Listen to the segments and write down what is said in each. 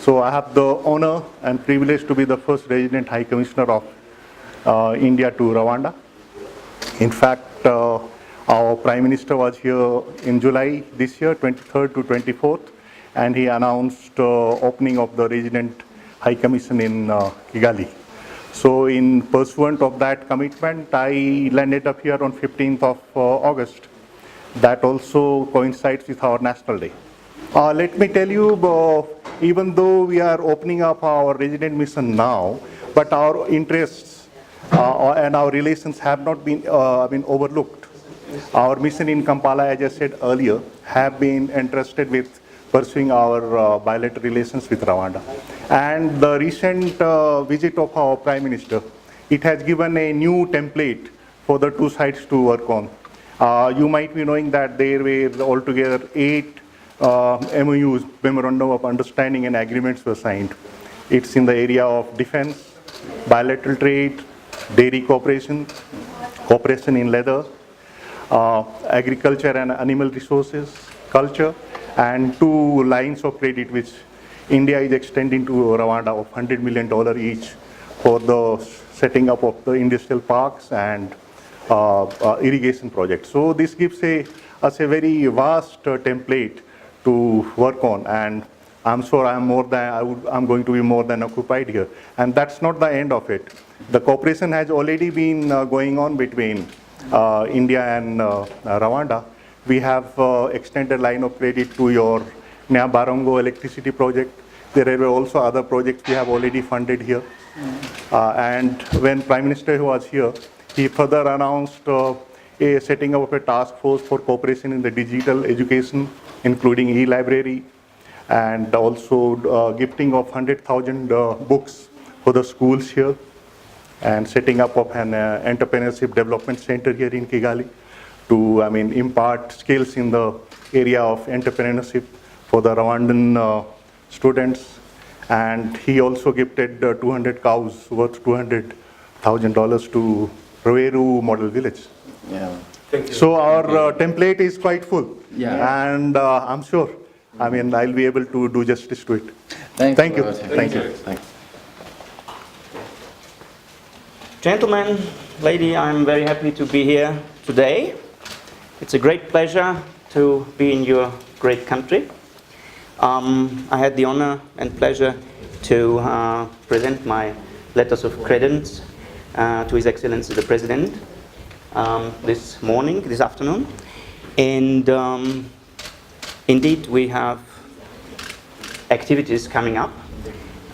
So I have the honor and privilege to be the first resident High Commissioner of India to Rwanda. In fact, our Prime Minister was here in July this year, 23rd to 24th, and he announced opening of the resident High Commission in Kigali. So in pursuant of that commitment, I landed up here on 15th of August. That also coincides with our National Day. Let me tell you, even though we are opening up our resident mission now, but our interests and our relations have not been overlooked. Our mission in Kampala, as I said earlier, have been entrusted with pursuing our bilateral relations with Rwanda. And the recent visit of our Prime Minister, it has given a new template for the two sides to work on. You might be knowing that there were altogether 8 MOUs, Memorandum of Understanding and Agreements were signed. It's in the area of defense, bilateral trade, dairy cooperation, cooperation in leather, agriculture and animal resources, culture, and 2 lines of credit which India is extending to Rwanda of $100 million each for the setting up of the industrial parks and irrigation projects. So this gives us a very vast template to work on, and I'm sure I'm going to be more than occupied here. And that's not the end of it. The cooperation has already been going on between India and Rwanda. We have extended line of credit to your Nyabarongo electricity project. There were also other projects we have already funded here. And when Prime Minister was here, he further announced a setting up of a task force for cooperation in the digital education, including e-library, and also gifting of 100,000 books for the schools here, and setting up of an entrepreneurship development center here in Kigali to impart skills in the area of entrepreneurship for the Rwandan students. And he also gifted 200 cows worth $200,000 to Rweru Model Village. Yeah. So our template is quite full, and I'm sure, I'll be able to do justice to it. Thank you. Thank you. Gentlemen, lady, I'm very happy to be here today. It's a great pleasure to be in your great country. I had the honor and pleasure to present my letters of credence to His Excellency the President this afternoon. And indeed, we have activities coming up.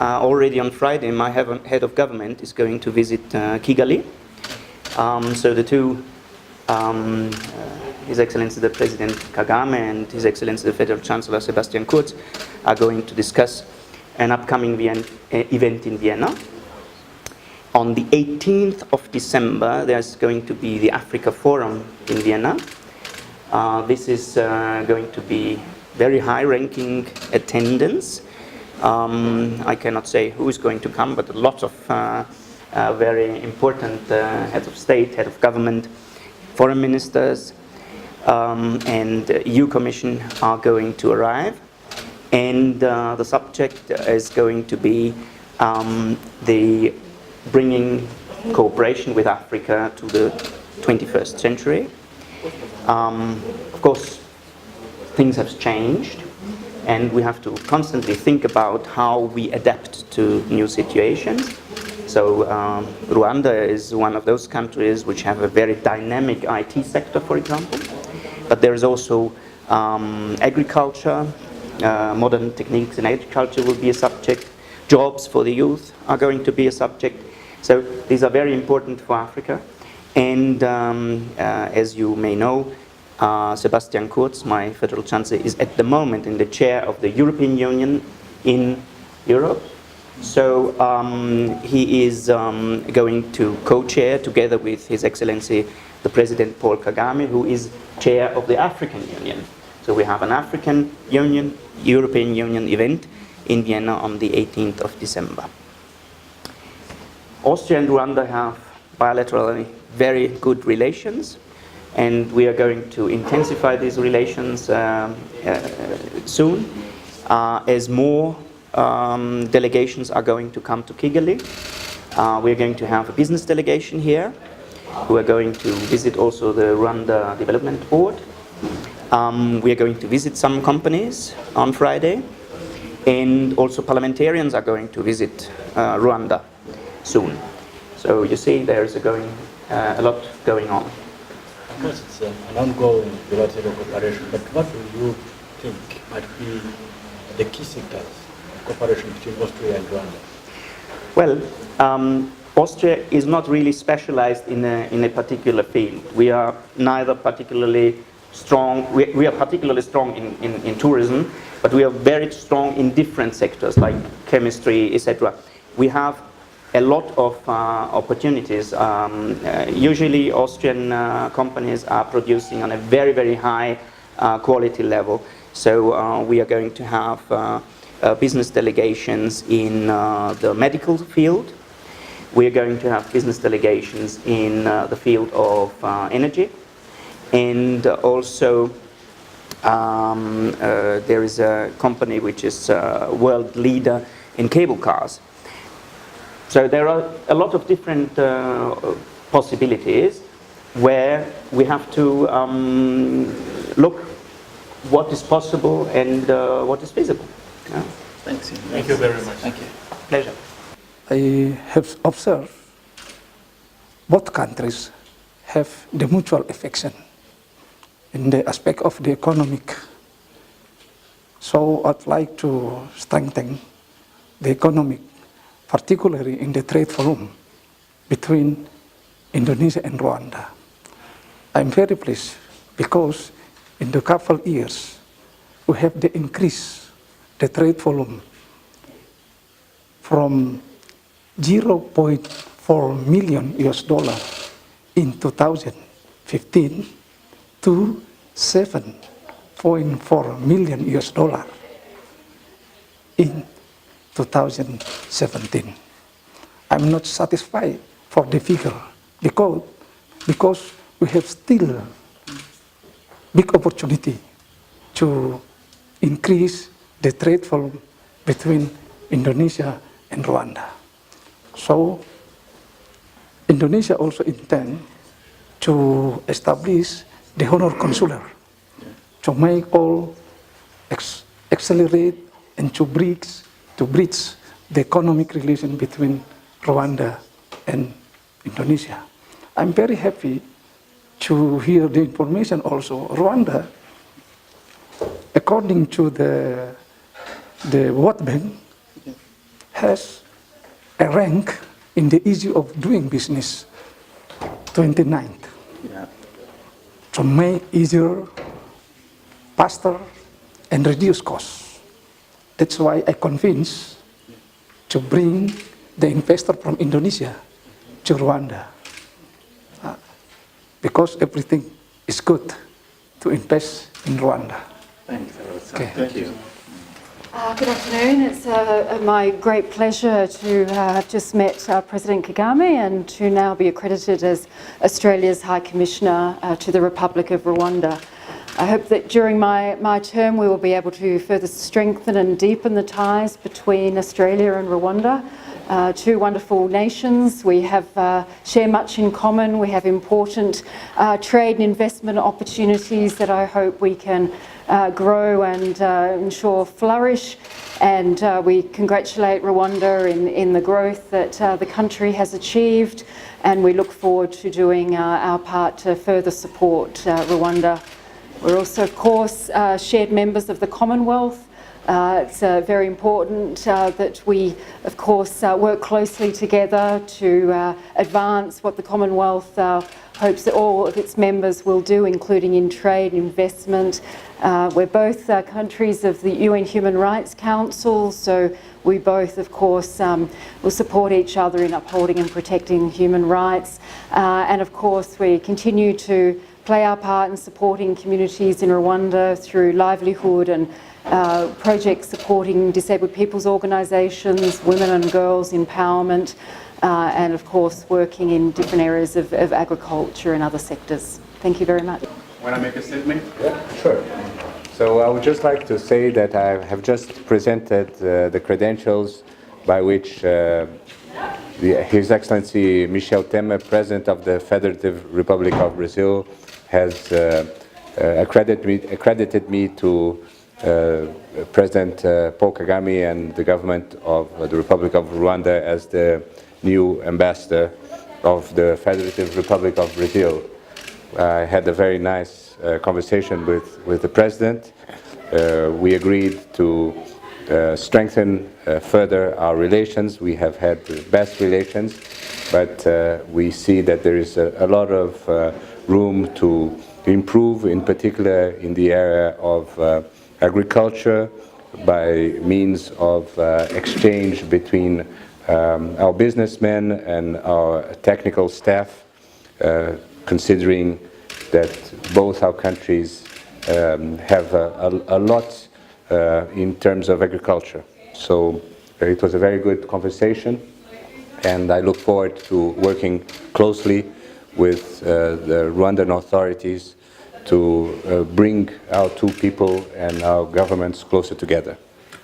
Already on Friday, my head of government is going to visit Kigali. So the two, His Excellency the President Kagame and His Excellency the Federal Chancellor Sebastian Kurz are going to discuss an upcoming event in Vienna. On the 18th of December, there's going to be the Africa Forum in Vienna. This is going to be very high-ranking attendance. I cannot say who is going to come, but a lot of very important heads of state, head of government, foreign ministers, and EU Commission are going to arrive. And the subject is going to be the bringing cooperation with Africa to the 21st century. Of course, things have changed, and we have to constantly think about how we adapt to new situations. So Rwanda is one of those countries which have a very dynamic IT sector, for example. But there is also agriculture, modern techniques in agriculture will be a subject. Jobs for the youth are going to be a subject. So these are very important for Africa. And as you may know, Sebastian Kurz, my Federal Chancellor, is at the moment in the chair of the European Union in Europe. So he is going to co-chair together with His Excellency the President Paul Kagame, who is chair of the African Union. So we have an African Union, European Union event in Vienna on the 18th of December. Austria and Rwanda have bilaterally very good relations, and we are going to intensify these relations soon as more delegations are going to come to Kigali. We're going to have a business delegation here who are going to visit also the Rwanda Development Board. We are going to visit some companies on Friday, and also parliamentarians are going to visit Rwanda soon. So you see there's a lot going on. Of course, it's an ongoing bilateral cooperation, but what do you think might be the key sectors of cooperation between Austria and Rwanda? Well, Austria is not really specialized in a particular field. We are neither particularly strong, we are particularly strong in tourism, but we are very strong in different sectors like chemistry, etc. We have a lot of opportunities. Usually Austrian companies are producing on a very, very high quality level. So we are going to have business delegations in the medical field. We are going to have business delegations in the field of energy. And also there is a company which is a world leader in cable cars. So there are a lot of different possibilities where we have to look what is possible and what is feasible. Yeah. Thanks. Thank you very much. Thank you. Pleasure. I have observed both countries have the mutual affection in the aspect of the economic. So I'd like to strengthen the economic, particularly in the trade forum between Indonesia and Rwanda. I'm very pleased because in the couple years we have the increase the trade volume from 0.4 million US dollar in 2015 to 7.4 million US dollar in 2017. I'm not satisfied for the figure because we have still big opportunity to increase the trade volume between Indonesia and Rwanda. So Indonesia also intends to establish the honor consular to make all accelerate and to bridge the economic relation between Rwanda and Indonesia. I'm very happy to hear the information also. Rwanda, according to the World Bank, has a rank in the ease of doing business 29th. Yeah. To make easier, faster, and reduce costs. That's why I convinced to bring the investor from Indonesia to Rwanda. Because everything is good to invest in Rwanda. Thanks. Okay. Thank you. Good afternoon. It's my great pleasure to have just met President Kagame and to now be accredited as Australia's High Commissioner to the Republic of Rwanda. I hope that during my term we will be able to further strengthen and deepen the ties between Australia and Rwanda. Two wonderful nations. We have share much in common. We have important trade and investment opportunities that I hope we can grow and ensure flourish. And we congratulate Rwanda in the growth that the country has achieved. And we look forward to doing our part to further support Rwanda. We're also, of course, shared members of the Commonwealth. It's very important that we, of course, work closely together to advance what the Commonwealth hopes that all of its members will do, including in trade and investment. We're both countries of the UN Human Rights Council, so we both, of course, will support each other in upholding and protecting human rights. And, of course, we continue to play our part in supporting communities in Rwanda through livelihood and projects supporting disabled people's organisations, women and girls empowerment, and of course working in different areas of agriculture and other sectors. Thank you very much. Want to make a statement? Yeah, sure. So I would just like to say that I have just presented the credentials by which His Excellency Michel Temer, President of the Federative Republic of Brazil, has accredited me to President Paul Kagame and the government of the Republic of Rwanda as the new ambassador of the Federative Republic of Brazil. I had a very nice conversation with the President. We agreed to strengthen further our relations. We have had the best relations, but we see that there is a lot of room to improve, in particular in the area of agriculture, by means of exchange between our businessmen and our technical staff, considering that both our countries have a lot in terms of agriculture. So it was a very good conversation, and I look forward to working closely with the Rwandan authorities to bring our two people and our governments closer together.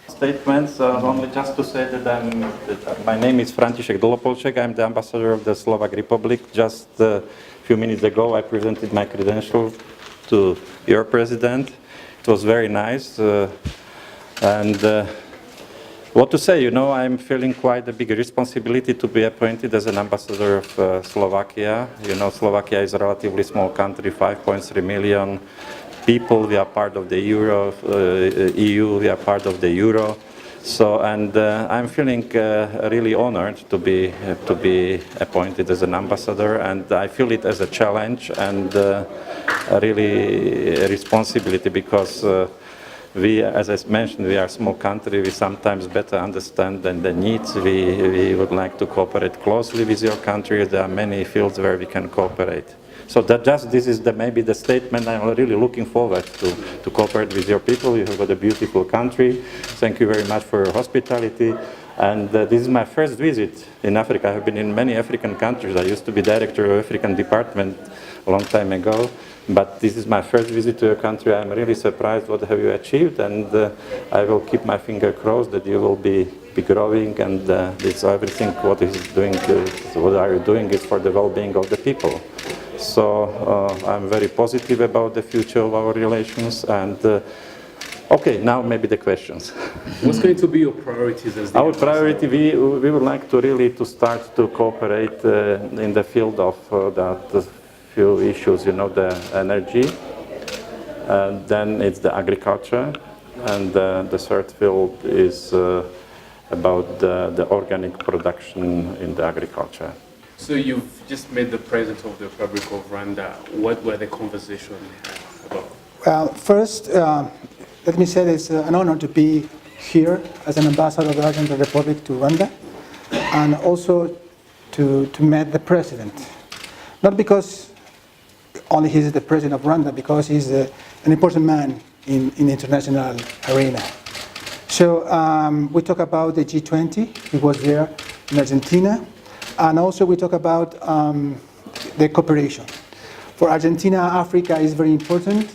Statements, only just to say that my name is František Dolopolček. I'm the ambassador of the Slovak Republic. Just a few minutes ago, I presented my credentials to your president. It was very nice. What to say, you know, I'm feeling quite a big responsibility to be appointed as an ambassador of Slovakia. You know, Slovakia is a relatively small country, 5.3 million people. We are part of the EU, we are part of the Euro. So, and I'm feeling really honored to be appointed as an ambassador, and I feel it as a challenge and really a responsibility, because we, as I mentioned, we are a small country. We sometimes better understand than the needs. We would like to cooperate closely with your country. There are many fields where we can cooperate. So that this is maybe the statement. I'm really looking forward to cooperate with your people. You have got a beautiful country. Thank you very much for your hospitality. And this is my first visit in Africa. I have been in many African countries. I used to be director of African department a long time ago. But this is my first visit to your country. I'm really surprised what have you achieved, and I will keep my finger crossed that you will be growing, and it's everything what is doing, what are you doing is for the well-being of the people. So I'm very positive about the future of our relations. And okay, now maybe the questions. What's going to be your priorities as the Our priority, we would like to really start to cooperate in the field of the few issues, you know, the energy, then it's the agriculture, and the third field is about the organic production in the agriculture. So you've just met the President of the Republic of Rwanda. What were the conversations about? Well, first, let me say it's an honor to be here as an ambassador of the Argentine Republic to Rwanda, and also to meet the President. Not because only he is the President of Rwanda, because he's an important man in the international arena. So we talk about the G20. He was there in Argentina. And also we talk about the cooperation. For Argentina, Africa is very important,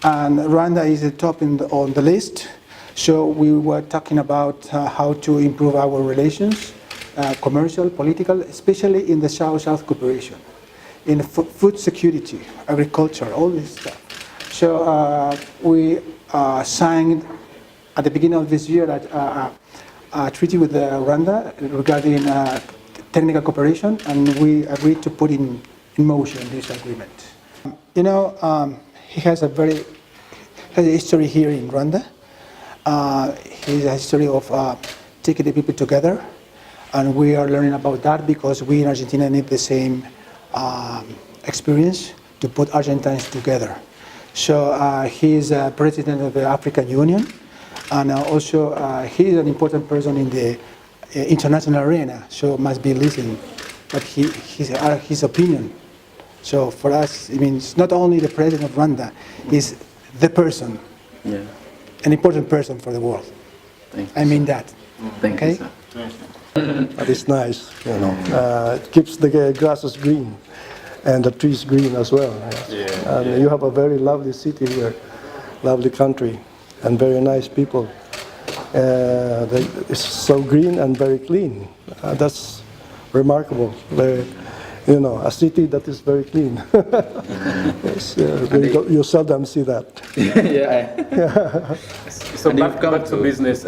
and Rwanda is the top on the list. So we were talking about how to improve our relations, commercial, political, especially in the South-South cooperation, in food security, agriculture, all this stuff. So we signed at the beginning of this year a treaty with Rwanda regarding technical cooperation, and we agreed to put in motion this agreement. You know, he has a history here in Rwanda. He has a history of taking the people together, and we are learning about that because we in Argentina need the same experience to put Argentines together. So he is president of the African Union, and also he is an important person in the international arena, so must be listened, but his opinion. So for us, it means not only the president of Rwanda, he's the person, an important person for the world. I mean that. Thank you, sir. But it's nice, you know. It keeps the grasses green and the trees green as well. Yes. And you have a very lovely city here. lovely country and very nice people. It's so green and very clean. That's remarkable. A city that is very clean. You seldom see that. So back to business.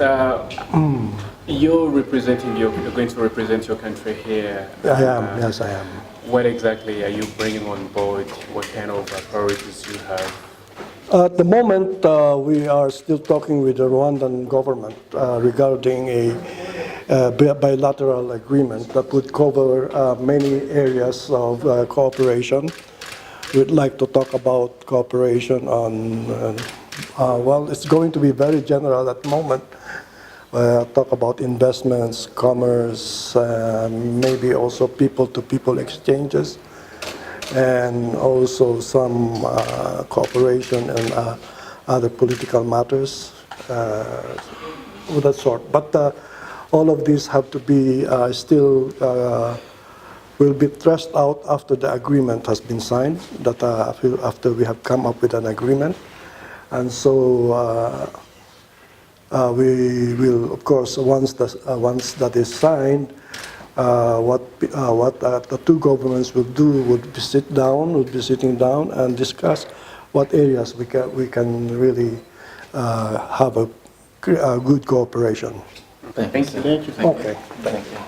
You're going to represent your country here. I am, yes, I am. What exactly are you bringing on board? What kind of priorities you have? At the moment, we are still talking with the Rwandan government regarding a bilateral agreement that would cover many areas of cooperation. We'd like to talk about cooperation on, it's going to be very general at the moment. Talk about investments, commerce, maybe also people-to-people exchanges, and also some cooperation and other political matters of that sort. But all of these have to be will be thrashed out after the agreement has been signed, that after we have come up with an agreement. And so we will, of course, once that is signed, what the two governments will do would be sitting down and discuss what areas we can really have a good cooperation. Thank you. Okay. Thank you.